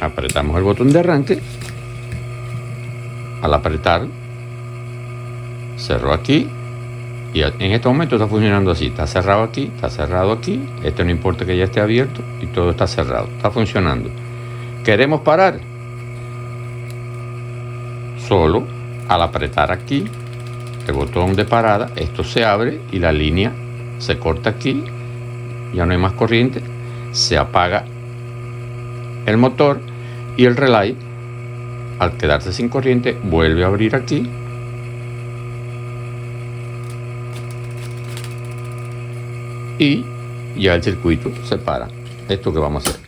apretamos el botón de arranque. Al apretar, cerró aquí y en este momento está funcionando así. Está cerrado aquí, está cerrado aquí. Este no importa que ya esté abierto y todo está cerrado. Está funcionando. ¿Queremos parar? Solo al apretar aquí el botón de parada, esto se abre y la línea se corta aquí. Ya no hay más corriente. Se apaga el motor y el relay, al quedarse sin corriente, vuelve a abrir aquí y ya el circuito se para. Esto que vamos a hacer,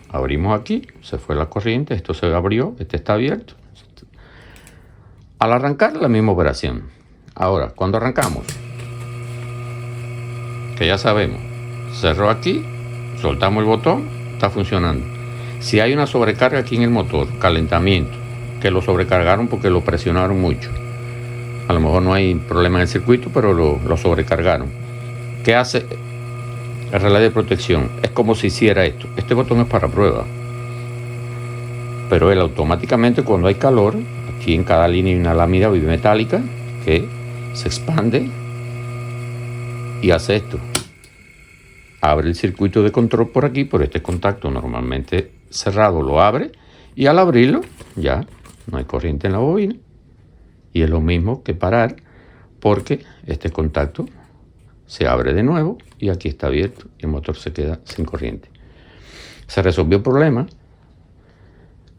abrimos aquí, se fue la corriente, esto se abrió, este está abierto. Al arrancar, la misma operación. Ahora, cuando arrancamos, que ya sabemos, cerró aquí, soltamos el botón, está funcionando. Si hay una sobrecarga aquí en el motor, calentamiento, que lo sobrecargaron porque lo presionaron mucho, a lo mejor no hay problema en el circuito, pero lo sobrecargaron. ¿Qué hace el relay de protección? Es como si hiciera esto. Este botón es para prueba, pero él automáticamente, cuando hay calor, aquí en cada línea hay una lámina bimetálica que se expande y hace esto. Abre el circuito de control por aquí, por este contacto normalmente cerrado, lo abre, y al abrirlo ya no hay corriente en la bobina. Y es lo mismo que parar, porque este contacto se abre de nuevo y aquí está abierto y el motor se queda sin corriente. Se resolvió el problema.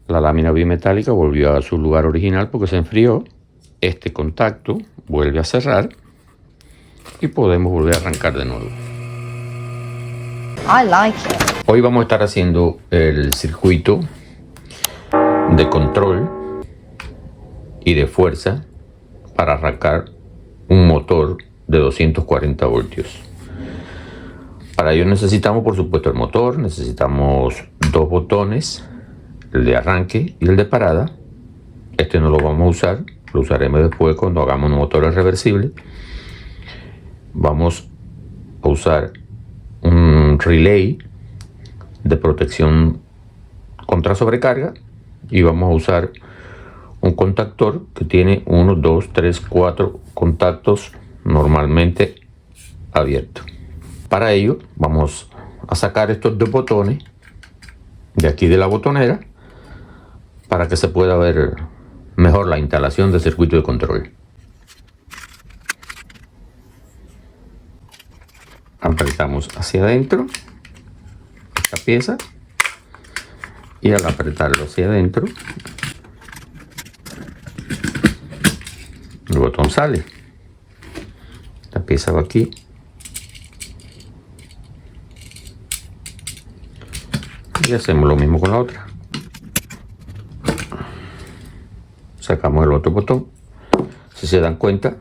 La lámina bimetálica volvió a su lugar original porque se enfrió. Este contacto vuelve a cerrar y podemos volver a arrancar de nuevo. I like it. Hoy vamos a estar haciendo el circuito de control y de fuerza para arrancar un motor de 240 voltios. Para ello necesitamos, por supuesto, el motor, necesitamos dos botones, el de arranque y el de parada. Este no lo vamos a usar, lo usaremos después cuando hagamos motores reversibles. Vamos a usar un relay de protección contra sobrecarga y vamos a usar un contactor que tiene 1, 2, 3, 4 contactos normalmente abiertos. Para ello vamos a sacar estos dos botones de aquí de la botonera para que se pueda ver mejor la instalación del circuito de control. Apretamos hacia adentro esta pieza y al apretarlo hacia adentro el botón sale. Esta pieza va aquí y hacemos lo mismo con la otra. Sacamos el otro botón. Si se dan cuenta,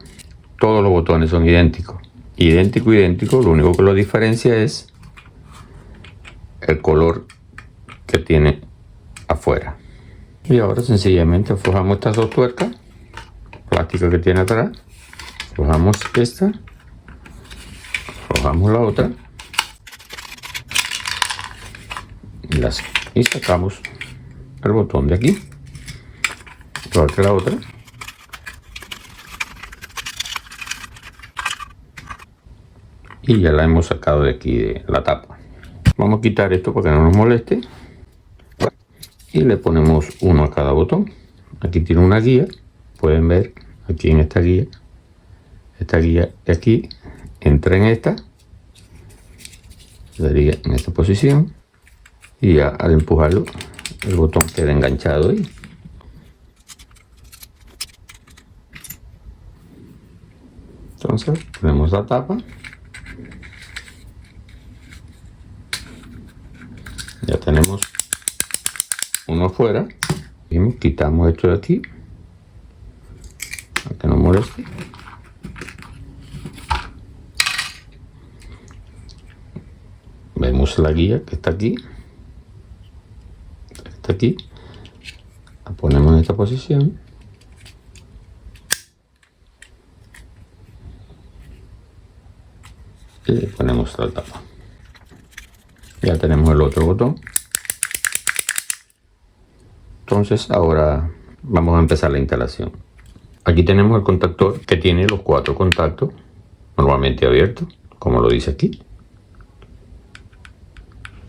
todos los botones son idénticos. Idéntico, lo único que lo diferencia es el color que tiene afuera. Y ahora sencillamente aflojamos estas dos tuercas plásticas que tiene atrás, aflojamos esta, aflojamos la otra y sacamos el botón de aquí, igual que la otra. Y ya la hemos sacado de aquí de la tapa. Vamos a quitar esto para que no nos moleste y le ponemos uno a cada botón. Aquí tiene una guía, pueden ver aquí en esta guía de aquí entra en esta, sería en esta posición y ya al empujarlo el botón queda enganchado ahí. Entonces ponemos la tapa. Ya tenemos uno afuera. Y quitamos esto de aquí para que no moleste. Vemos la guía que está aquí. Está aquí. La ponemos en esta posición. Y le ponemos la tapa. Ya tenemos el otro botón. Entonces ahora vamos a empezar la instalación. Aquí tenemos el contactor que tiene los 4 contactos normalmente abiertos, como lo dice aquí.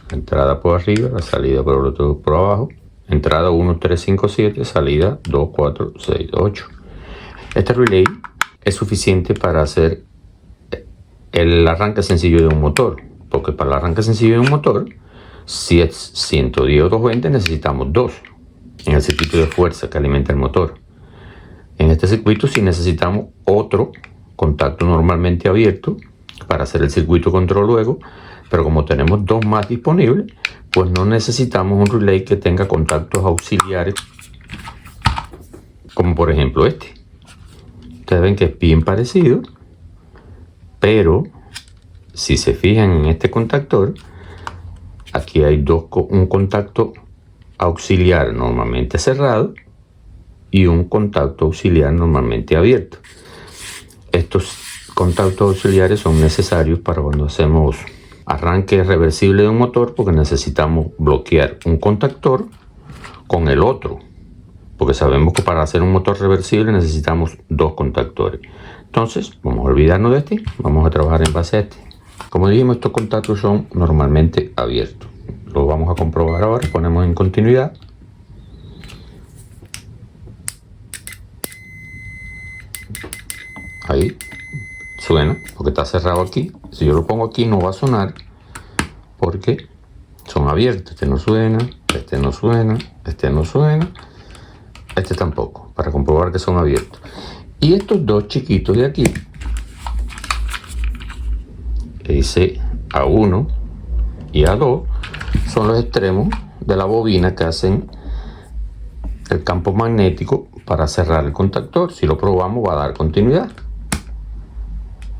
La entrada por arriba, la salida por el otro por abajo. Entrada 1, 3, 5, 7, salida 2, 4, 6, 8. Este relay es suficiente para hacer el arranque sencillo de un motor, porque para el arranque sencillo de un motor, si es 110 o 220, necesitamos 2 en el circuito de fuerza que alimenta el motor. En este circuito sí necesitamos otro contacto normalmente abierto para hacer el circuito control luego, pero como tenemos 2 más disponibles, pues no necesitamos un relay que tenga contactos auxiliares, como por ejemplo este. Ustedes ven que es bien parecido, pero si se fijan en este contactor, aquí hay un contacto auxiliar normalmente cerrado y un contacto auxiliar normalmente abierto. Estos contactos auxiliares son necesarios para cuando hacemos arranque reversible de un motor, porque necesitamos bloquear un contactor con el otro, porque sabemos que para hacer un motor reversible necesitamos 2 contactores. Entonces vamos a olvidarnos de este, vamos a trabajar en base a este. Como dijimos, estos contactos son normalmente abiertos. Lo vamos a comprobar ahora. Ponemos en continuidad. Ahí suena porque está cerrado aquí. Si yo lo pongo aquí no va a sonar porque son abiertos. Este no suena, este no suena, este no suena, este tampoco, para comprobar que son abiertos. Y estos 2 chiquitos de aquí, que dice A1 y A2, son los extremos de la bobina que hacen el campo magnético para cerrar el contactor. Si lo probamos va a dar continuidad.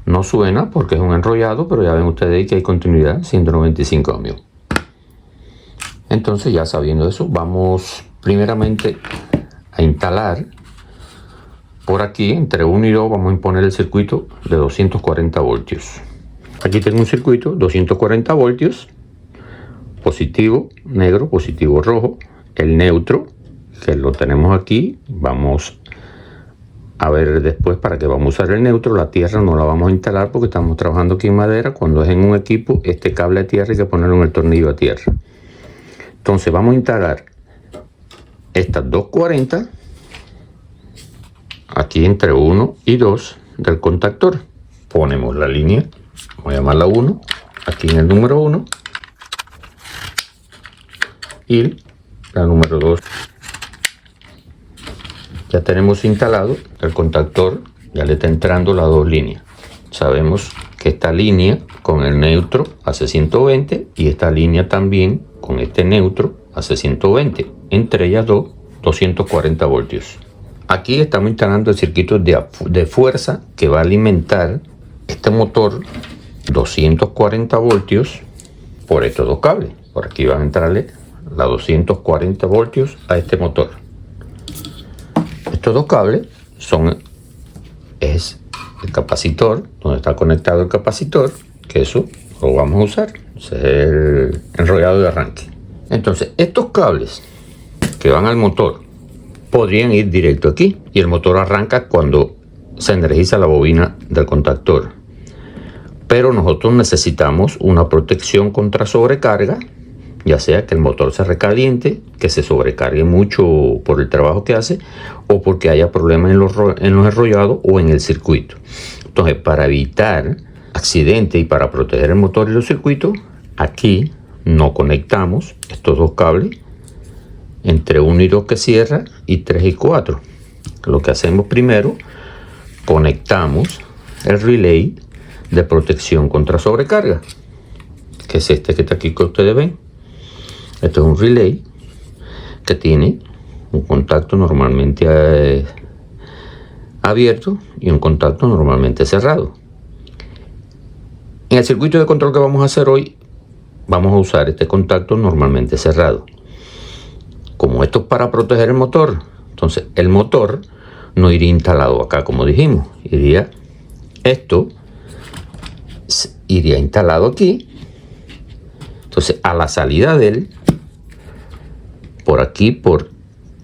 No suena porque es un enrollado, pero ya ven ustedes ahí que hay continuidad, 195 ohmios. Entonces, ya sabiendo eso, vamos primeramente a instalar por aquí, entre 1 y 2, vamos a imponer el circuito de 240 voltios. Aquí tengo un circuito 240 voltios, positivo negro, positivo rojo, el neutro, que lo tenemos aquí. Vamos a ver después para qué vamos a usar el neutro. La tierra no la vamos a instalar porque estamos trabajando aquí en madera. Cuando es en un equipo, este cable de tierra hay que ponerlo en el tornillo a tierra. Entonces vamos a instalar estas 240 aquí entre 1 y 2 del contactor. Ponemos la línea, voy a llamarla 1, aquí en el número 1, y la número 2. Ya tenemos instalado el contactor, ya le está entrando las 2 líneas. Sabemos que esta línea con el neutro hace 120 y esta línea también con este neutro hace 120. Entre ellas 240 voltios. Aquí estamos instalando el circuito de fuerza que va a alimentar este motor 240 voltios por estos 2 cables. Por aquí van a entrarle las 240 voltios a este motor. Estos 2 cables es el capacitor, donde está conectado el capacitor, que eso lo vamos a usar. Ese es el enrollado de arranque. Entonces, estos cables que van al motor podrían ir directo aquí y el motor arranca cuando se energiza la bobina del contactor. Pero nosotros necesitamos una protección contra sobrecarga, ya sea que el motor se recaliente, que se sobrecargue mucho por el trabajo que hace o porque haya problemas en los enrollados o en el circuito. Entonces, para evitar accidentes y para proteger el motor y los circuitos, aquí no conectamos estos 2 cables entre 1 y 2 que cierra y 3 y 4. Lo que hacemos primero, conectamos el relay de protección contra sobrecarga, que es este que está aquí que ustedes ven. Esto es un relay que tiene un contacto normalmente abierto y un contacto normalmente cerrado. En el circuito de control que vamos a hacer hoy, vamos a usar este contacto normalmente cerrado. Como esto es para proteger el motor, entonces el motor no iría instalado acá como dijimos. Iría instalado aquí. Entonces, a la salida de él, por aquí, por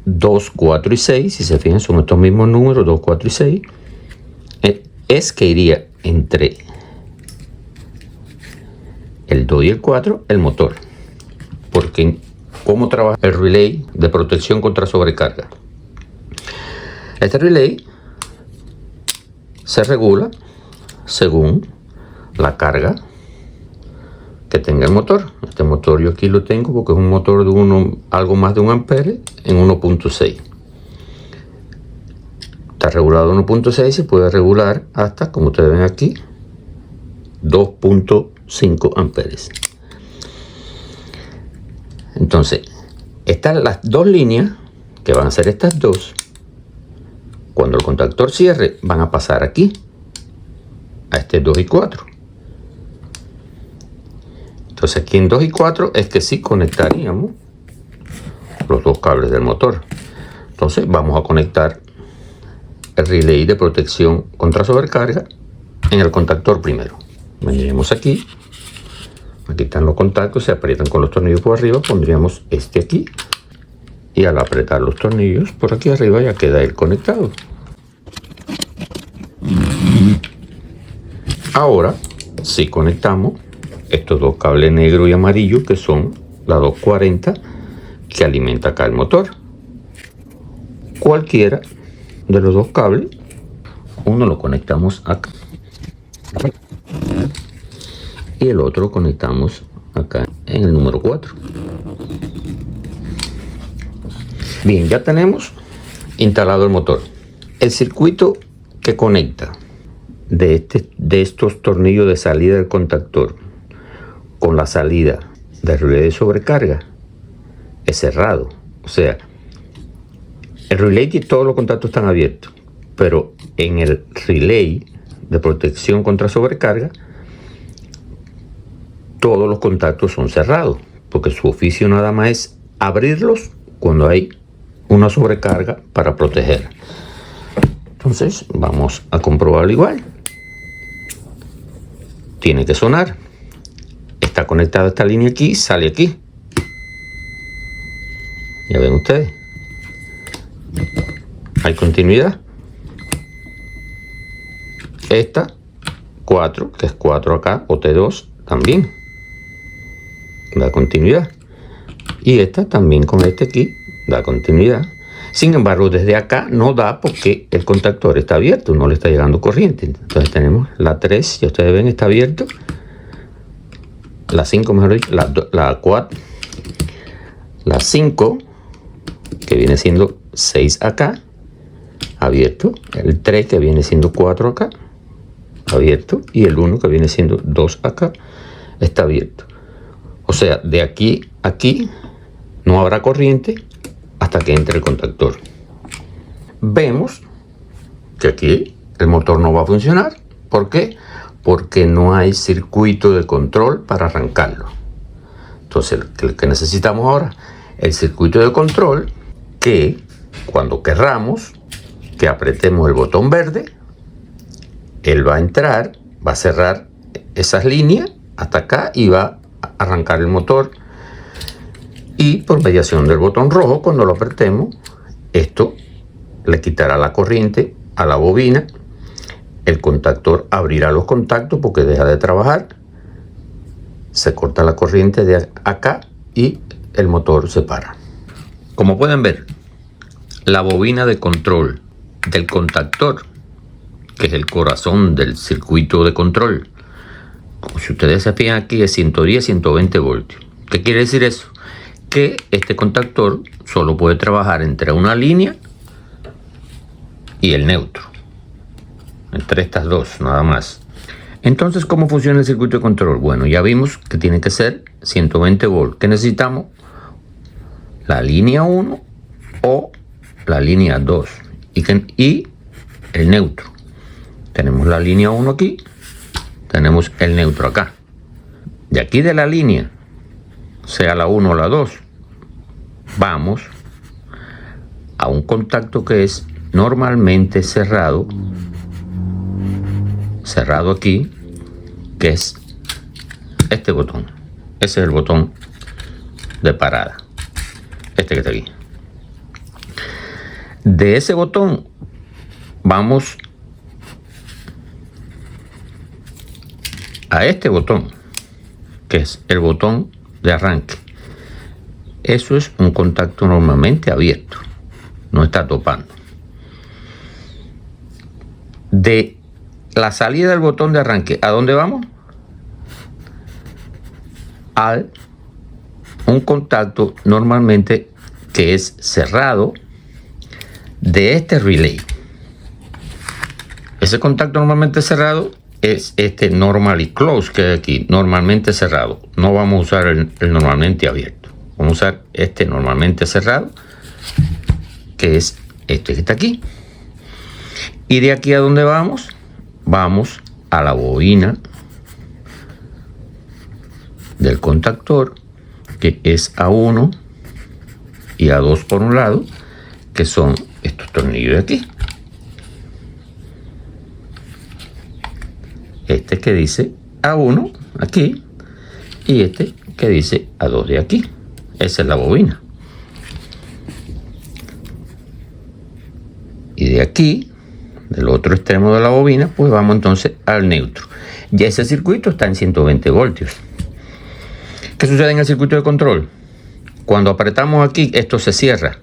2, 4 y 6, si se fijan, son estos mismos números, 2, 4 y 6, es que iría entre el 2 y el 4 el motor. Porque ¿cómo trabaja el relay de protección contra sobrecarga? Este relay se regula según la carga que tenga el motor. Este motor yo aquí lo tengo porque es un motor de algo más de 1 ampere en 1.6. Está regulado 1.6, se puede regular hasta, como ustedes ven aquí, 2.5 amperes. Entonces, están las dos líneas, que van a ser estas dos. Cuando el contactor cierre, van a pasar aquí, a este 2 y 4. Entonces aquí en 2 y 4 es que sí conectaríamos los dos cables del motor. Entonces vamos a conectar el relay de protección contra sobrecarga en el contactor primero. Vendríamos aquí. Aquí están los contactos, se aprietan con los tornillos por arriba, pondríamos este aquí. Y al apretar los tornillos por aquí arriba ya queda él conectado. Ahora sí conectamos estos dos cables negro y amarillo, que son la 240 que alimenta acá el motor. Cualquiera de los dos cables, uno lo conectamos acá y el otro lo conectamos acá en el número 4. Bien, ya tenemos instalado el motor. El circuito que conecta de estos tornillos de salida del contactor con la salida del relay de sobrecarga es cerrado. O sea, el relay y todos los contactos están abiertos, pero en el relay de protección contra sobrecarga todos los contactos son cerrados, porque su oficio nada más es abrirlos cuando hay una sobrecarga para proteger. Entonces vamos a comprobarlo igual. Tiene que sonar. Está conectada esta línea aquí, sale aquí. Ya ven ustedes. Hay continuidad. Esta 4, que es 4 acá, o T2 también da continuidad. Y esta también con este aquí da continuidad. Sin embargo, desde acá no da porque el contactor está abierto, no le está llegando corriente. Entonces tenemos la 3, ya ustedes ven, está abierto. La 5, mejor dicho, la 4, la 5, que viene siendo 6 acá, abierto. El 3, que viene siendo 4 acá, abierto. Y el 1, que viene siendo 2 acá, está abierto. O sea, de aquí a aquí no habrá corriente hasta que entre el contactor. Vemos que aquí el motor no va a funcionar. ¿Por qué? Porque no hay circuito de control para arrancarlo. Entonces, ¿qué necesitamos ahora? El circuito de control, que cuando querramos que apretemos el botón verde, él va a entrar, va a cerrar esas líneas hasta acá y va a arrancar el motor. Y por mediación del botón rojo, cuando lo apretemos, esto le quitará la corriente a la bobina. El contactor abrirá los contactos porque deja de trabajar. Se corta la corriente de acá y el motor se para. Como pueden ver, la bobina de control del contactor, que es el corazón del circuito de control, como si ustedes se fijan aquí, es 110-120 voltios. ¿Qué quiere decir eso? Que este contactor solo puede trabajar entre una línea y el neutro, entre estas dos nada más. Entonces, ¿cómo funciona el circuito de control? Bueno, ya vimos que tiene que ser 120 volts. ¿Qué necesitamos? La línea 1 o la línea 2 y el neutro. Tenemos la línea 1 aquí, tenemos el neutro acá. De aquí de la línea, sea la 1 o la 2, vamos a un contacto que es normalmente cerrado aquí, que es este botón, Ese es el botón de parada, este que está aquí. De ese botón vamos a este botón, que es el botón de arranque. Eso es un contacto normalmente abierto, no está topando. De la salida del botón de arranque, ¿a dónde vamos? Al un contacto normalmente que es cerrado de este relay. Ese contacto normalmente cerrado es este normally closed que hay aquí, normalmente cerrado. No vamos a usar el normalmente abierto, vamos a usar este normalmente cerrado, que es este que está aquí. Y de aquí a dónde vamos, vamos a la bobina del contactor, que es A1 y A2 por un lado, que son estos tornillos de aquí. Este que dice A1 aquí y este que dice A2 de aquí. Esa es la bobina. Y de aquí, del otro extremo de la bobina, pues vamos entonces al neutro. Ya ese circuito está en 120 voltios. ¿Qué sucede en el circuito de control? Cuando apretamos aquí, esto se cierra.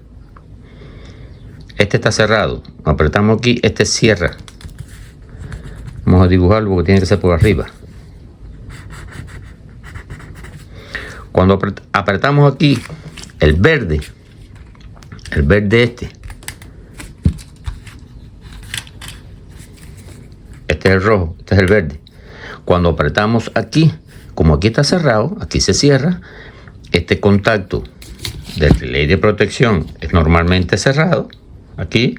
Este está cerrado. Apretamos aquí, este cierra. Vamos a dibujarlo porque tiene que ser por arriba. Cuando apretamos aquí el verde este es el rojo, este es el verde. Cuando apretamos aquí, como aquí está cerrado, aquí se cierra. Este contacto del relay de protección es normalmente cerrado. Aquí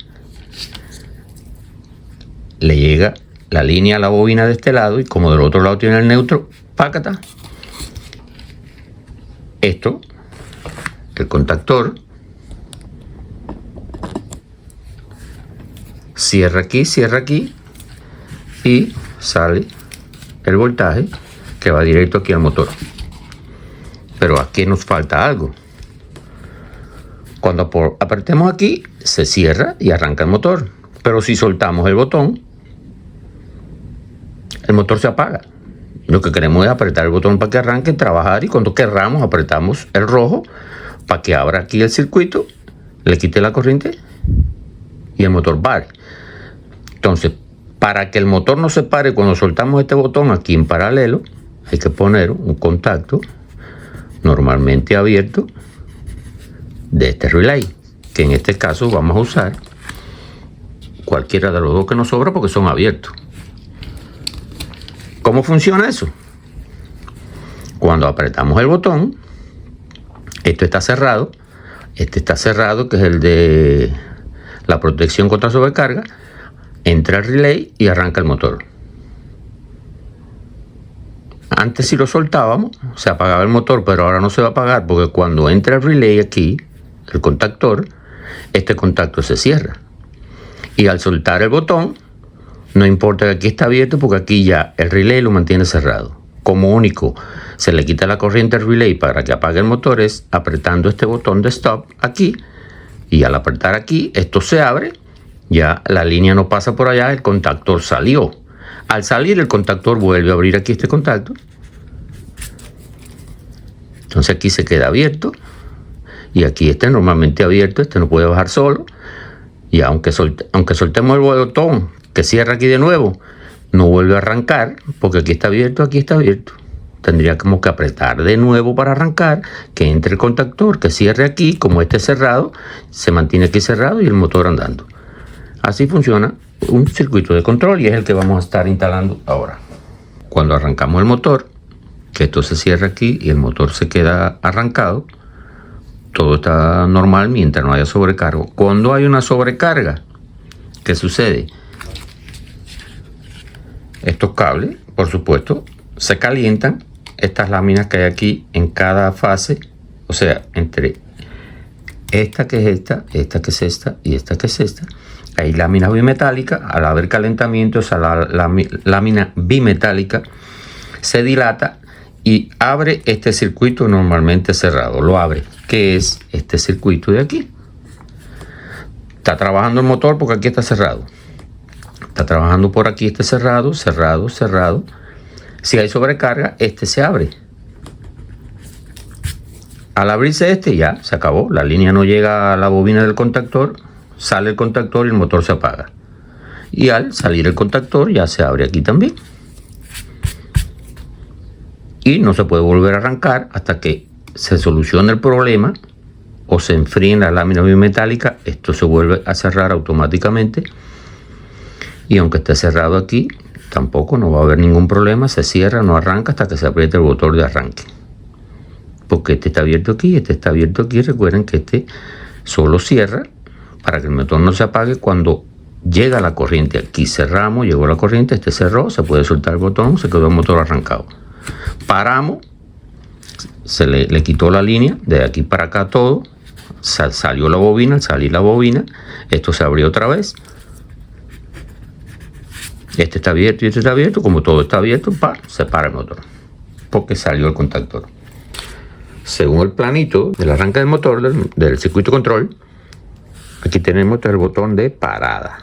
le llega la línea a la bobina de este lado y como del otro lado tiene el neutro, pácata. Esto, el contactor, cierra aquí y sale el voltaje que va directo aquí al motor. Pero aquí nos falta algo. Cuando apretemos aquí, se cierra y arranca el motor. Pero si soltamos el botón, el motor se apaga. Lo que queremos es apretar el botón para que arranque, trabajar, y cuando querramos apretamos el rojo para que abra aquí el circuito, le quite la corriente y el motor pare. Entonces, para que el motor no se pare cuando soltamos este botón aquí en paralelo, hay que poner un contacto normalmente abierto de este relay, que en este caso vamos a usar cualquiera de los dos que nos sobra porque son abiertos. ¿Cómo funciona eso? Cuando apretamos el botón, esto está cerrado, este está cerrado, que es el de la protección contra sobrecarga, entra el relay y arranca el motor. Antes, si lo soltábamos, se apagaba el motor, pero ahora no se va a apagar porque cuando entra el relay aquí, el contactor, este contacto se cierra. Y al soltar el botón, no importa que aquí está abierto porque aquí ya el relay lo mantiene cerrado. Como único se le quita la corriente al relay para que apague el motor es apretando este botón de stop aquí, y al apretar aquí esto se abre, ya la línea no pasa por allá, el contactor salió. Al salir el contactor vuelve a abrir aquí este contacto, entonces aquí se queda abierto y aquí este normalmente abierto, este no puede bajar solo, y aunque soltemos el botón que cierra aquí de nuevo, no vuelve a arrancar porque aquí está abierto, aquí está abierto. Tendríamos que apretar de nuevo para arrancar, que entre el contactor, que cierre aquí, como este es cerrado, se mantiene aquí cerrado y el motor andando. Así funciona un circuito de control y es el que vamos a estar instalando ahora. Cuando arrancamos el motor, que esto se cierra aquí y el motor se queda arrancado, todo está normal mientras no haya sobrecargo. Cuando hay una sobrecarga, ¿qué sucede? Estos cables, por supuesto, se calientan. Estas láminas que hay aquí en cada fase, o sea, entre esta que es esta que es esta y esta que es esta, hay láminas bimetálicas. Al haber calentamiento, esa lámina bimetálica se dilata y abre este circuito normalmente cerrado. Lo abre, que es este circuito de aquí. Está trabajando el motor porque aquí está cerrado. Está trabajando por aquí, este cerrado, cerrado, cerrado. Si hay sobrecarga, este se abre. Al abrirse este ya se acabó. La línea no llega a la bobina del contactor. Sale el contactor y el motor se apaga. Y al salir el contactor ya se abre aquí también. Y no se puede volver a arrancar hasta que se solucione el problema o se enfríen las láminas bimetálicas. Esto se vuelve a cerrar automáticamente. Y aunque esté cerrado aquí, tampoco no va a haber ningún problema. Se cierra, no arranca hasta que se apriete el botón de arranque. Porque este está abierto aquí, este está abierto aquí. Recuerden que este solo cierra para que el motor no se apague cuando llega la corriente. Aquí cerramos, llegó la corriente, este cerró, se puede soltar el botón, se quedó el motor arrancado. Paramos, se le quitó la línea, de aquí para acá todo, salió la bobina, al salir la bobina, esto se abrió otra vez. Este está abierto y este está abierto, como todo está abierto, se para el motor, porque salió el contactor. Según el planito del arranque del motor, del circuito control, aquí tenemos el botón de parada.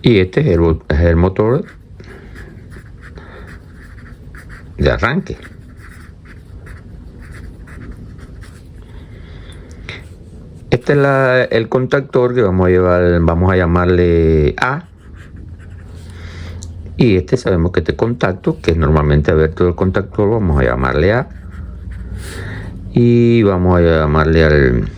Y este es el motor de arranque. Este es el contactor que vamos a llamarle A. Y este sabemos que este contacto, que es normalmente abierto del contactor, vamos a llamarle A. Y vamos a llamarle al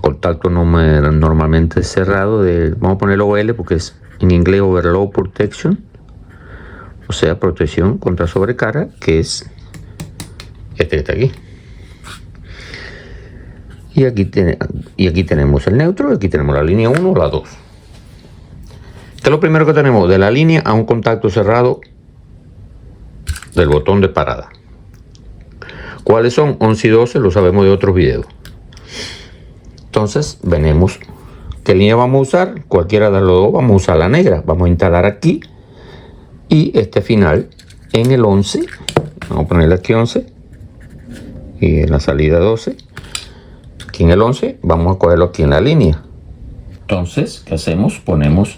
contacto normalmente cerrado, vamos a ponerlo OL porque es en inglés Overload Protection, o sea, protección contra sobrecarga, que es este que está aquí. Y aquí tenemos el neutro, y aquí tenemos la línea 1 o la 2. Esto es lo primero que tenemos, de la línea a un contacto cerrado del botón de parada. ¿Cuáles son? 11 y 12 lo sabemos de otros videos. Entonces, venimos. ¿Qué línea vamos a usar? Cualquiera de los dos. Vamos a usar la negra. Vamos a instalar aquí. Y este final en el 11. Vamos a ponerle aquí 11. Y en la salida 12. Aquí en el 11. Vamos a cogerlo aquí en la línea. Entonces, ¿qué hacemos? Ponemos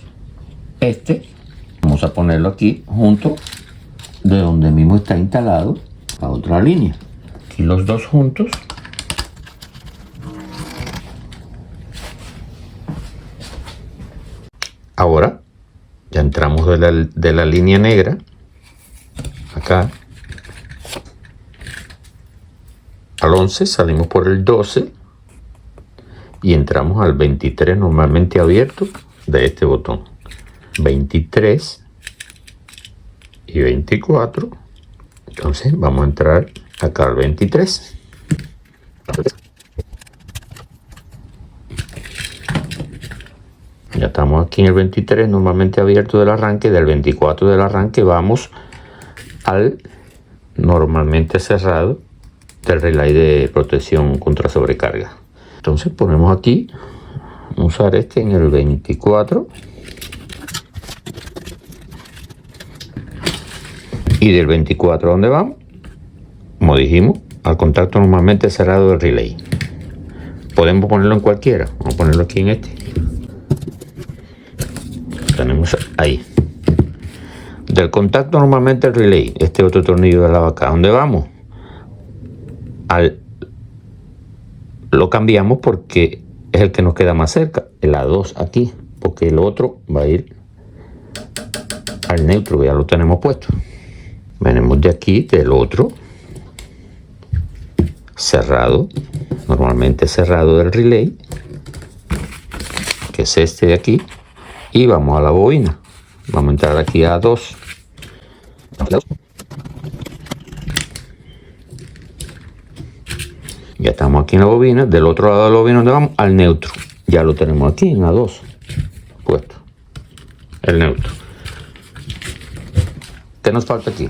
este. Vamos a ponerlo aquí junto de donde mismo está instalado la otra línea. Aquí los dos juntos. Ahora ya entramos de la línea negra acá al 11, salimos por el 12 y entramos al 23 normalmente abierto de este botón. 23 y 24. Entonces vamos a entrar acá al 23. Ya estamos aquí en el 23 normalmente abierto del arranque. Del 24 del arranque vamos al normalmente cerrado del relay de protección contra sobrecarga. Entonces ponemos aquí, vamos a usar este en el 24. Y del 24 ¿a dónde vamos? Como dijimos, al contacto normalmente cerrado del relay. Podemos ponerlo en cualquiera. Vamos a ponerlo aquí en este. Tenemos ahí. Del contacto normalmente el relay, este otro tornillo de la vaca. ¿A dónde vamos? Lo cambiamos porque es el que nos queda más cerca. El A2 aquí. Porque el otro va a ir al neutro, ya lo tenemos puesto. Venimos de aquí, del otro cerrado, normalmente cerrado del relay, que es este de aquí, y vamos a la bobina. Vamos a entrar aquí a 2. Ya estamos aquí en la bobina. Del otro lado de la bobina, ¿dónde vamos? Al neutro. Ya lo tenemos aquí en A2 puesto, el neutro. ¿Qué nos falta aquí?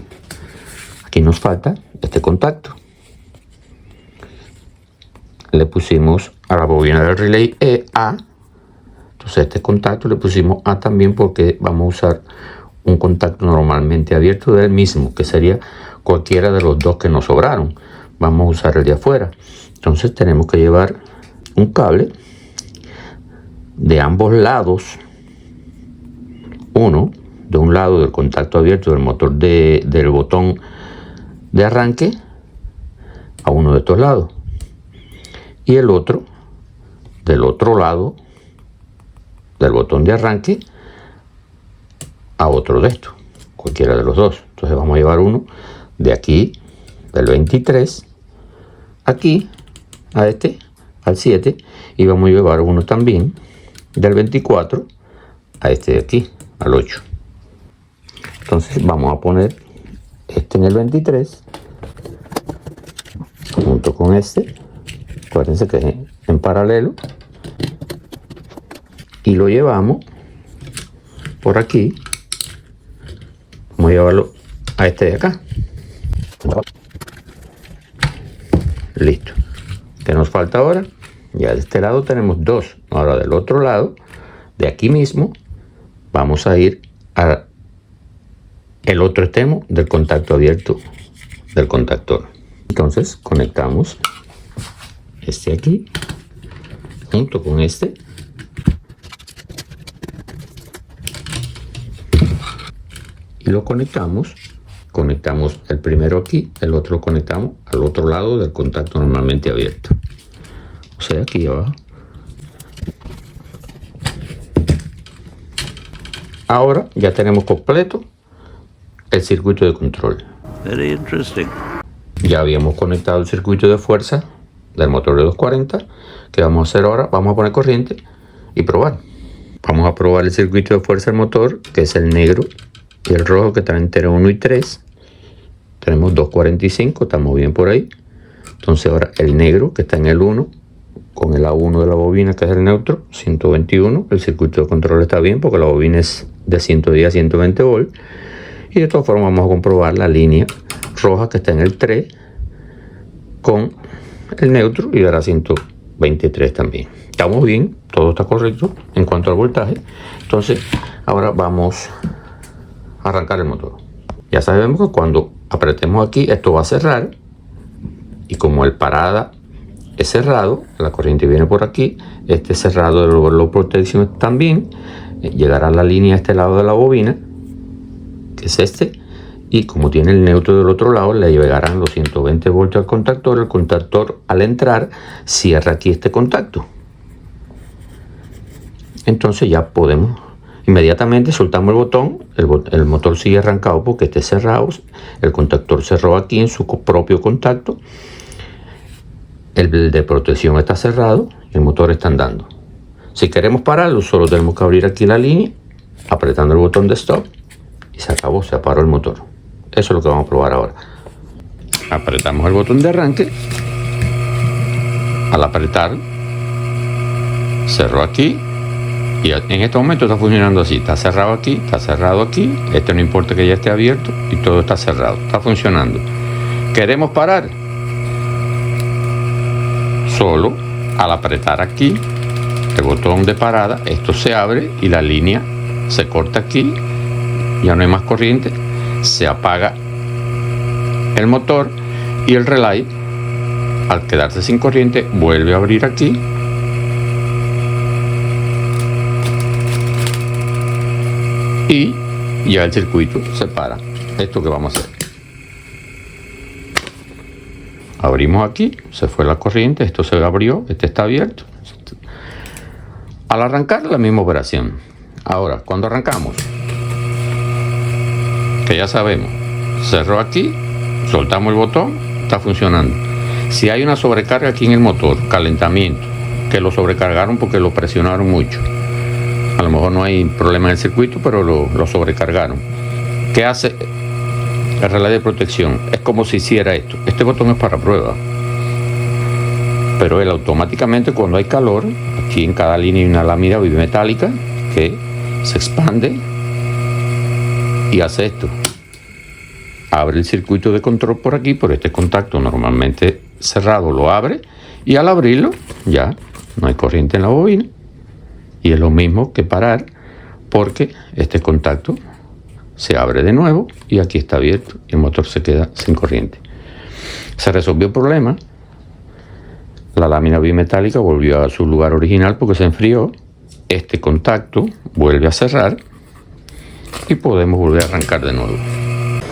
Aquí nos falta este contacto. Le pusimos a la bobina del relay A Entonces este contacto le pusimos A también porque vamos a usar un contacto normalmente abierto del mismo, que sería cualquiera de los dos que nos sobraron. Vamos a usar el de afuera. Entonces tenemos que llevar un cable de ambos lados, uno de un lado del contacto abierto del motor del botón de arranque a uno de estos lados, y el otro del otro lado del botón de arranque a otro de estos, cualquiera de los dos. Entonces vamos a llevar uno de aquí, del 23, aquí, a este, al 7, y vamos a llevar uno también del 24 a este de aquí, al 8. Entonces vamos a poner este en el 23, junto con este, acuérdense que es en paralelo, y lo llevamos por aquí. Vamos a llevarlo a este de acá. Listo. ¿Qué nos falta ahora? Ya de este lado tenemos dos. Ahora del otro lado, de aquí mismo, vamos a ir a el otro extremo del contacto abierto del contactor. Entonces conectamos este aquí junto con este, y lo conectamos el primero aquí, el otro lo conectamos al otro lado del contacto normalmente abierto, o sea, aquí abajo. Ahora ya tenemos completo el circuito de control. Very interesting. Ya habíamos conectado el circuito de fuerza del motor de 240. ¿Qué vamos a hacer ahora? Vamos a poner corriente y probar. Vamos a probar el circuito de fuerza del motor, que es el negro y el rojo, que están entre 1 y 3. Tenemos 245, estamos bien por ahí. Entonces ahora el negro, que está en el 1, con el A1 de la bobina, que es el neutro, 121. El circuito de control está bien porque la bobina es de 110 a 120 volts. Y de todas formas vamos a comprobar la línea roja, que está en el 3, con el neutro, y dará 123 también. Estamos bien, todo está correcto en cuanto al voltaje. Entonces ahora vamos a arrancar el motor. Ya sabemos que cuando apretemos aquí, esto va a cerrar, y como el parada es cerrado, la corriente viene por aquí, este cerrado del overload protection también, llegará la línea a este lado de la bobina, que es este, y como tiene el neutro del otro lado, le llegarán los 120 voltios al contactor. El contactor, al entrar, cierra aquí este contacto. Entonces ya podemos, inmediatamente soltamos el botón, el motor sigue arrancado porque esté cerrado, el contactor cerró aquí en su propio contacto, el de protección está cerrado y el motor está andando. Si queremos pararlo, solo tenemos que abrir aquí la línea, apretando el botón de stop, y se acabó, se paró el motor. Eso es lo que vamos a probar ahora. Apretamos el botón de arranque. Al apretar, cerró aquí, y en este momento está funcionando así. Está cerrado aquí, está cerrado aquí. Este no importa que ya esté abierto, y todo está cerrado, está funcionando. ¿Queremos parar? Solo al apretar aquí el botón de parada, esto se abre y la línea se corta aquí, ya no hay más corriente, se apaga el motor, y el relay, al quedarse sin corriente, vuelve a abrir aquí y ya el circuito se para. Esto que vamos a hacer: abrimos aquí, se fue la corriente, esto se abrió, este está abierto. Al arrancar, la misma operación. Ahora, cuando arrancamos, que ya sabemos, cerró aquí, soltamos el botón, está funcionando. Si hay una sobrecarga aquí en el motor, calentamiento, que lo sobrecargaron porque lo presionaron mucho, a lo mejor no hay problema en el circuito, pero lo sobrecargaron. ¿Qué hace el relay de protección? Es como si hiciera esto. Este botón es para prueba, pero él automáticamente, cuando hay calor, aquí en cada línea hay una lámina bimetálica que se expande y hace esto: abre el circuito de control por aquí, por este contacto normalmente cerrado, lo abre, y al abrirlo ya no hay corriente en la bobina, Y es lo mismo que parar, porque este contacto se abre de nuevo y aquí está abierto y el motor se queda sin corriente. Se resolvió el problema. La lámina bimetálica volvió a su lugar original porque se enfrió. Este contacto vuelve a cerrar y podemos volver a arrancar de nuevo.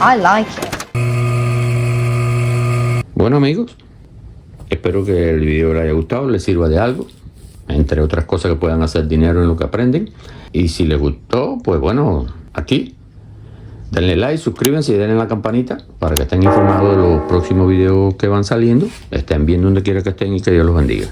I like it. Bueno, amigos, espero que el video les haya gustado, les sirva de algo, entre otras cosas que puedan hacer dinero en lo que aprenden. Y si les gustó, pues bueno, aquí denle like, suscríbanse y denle la campanita para que estén informados de los próximos videos que van saliendo. Estén bien donde quiera que estén y que Dios los bendiga.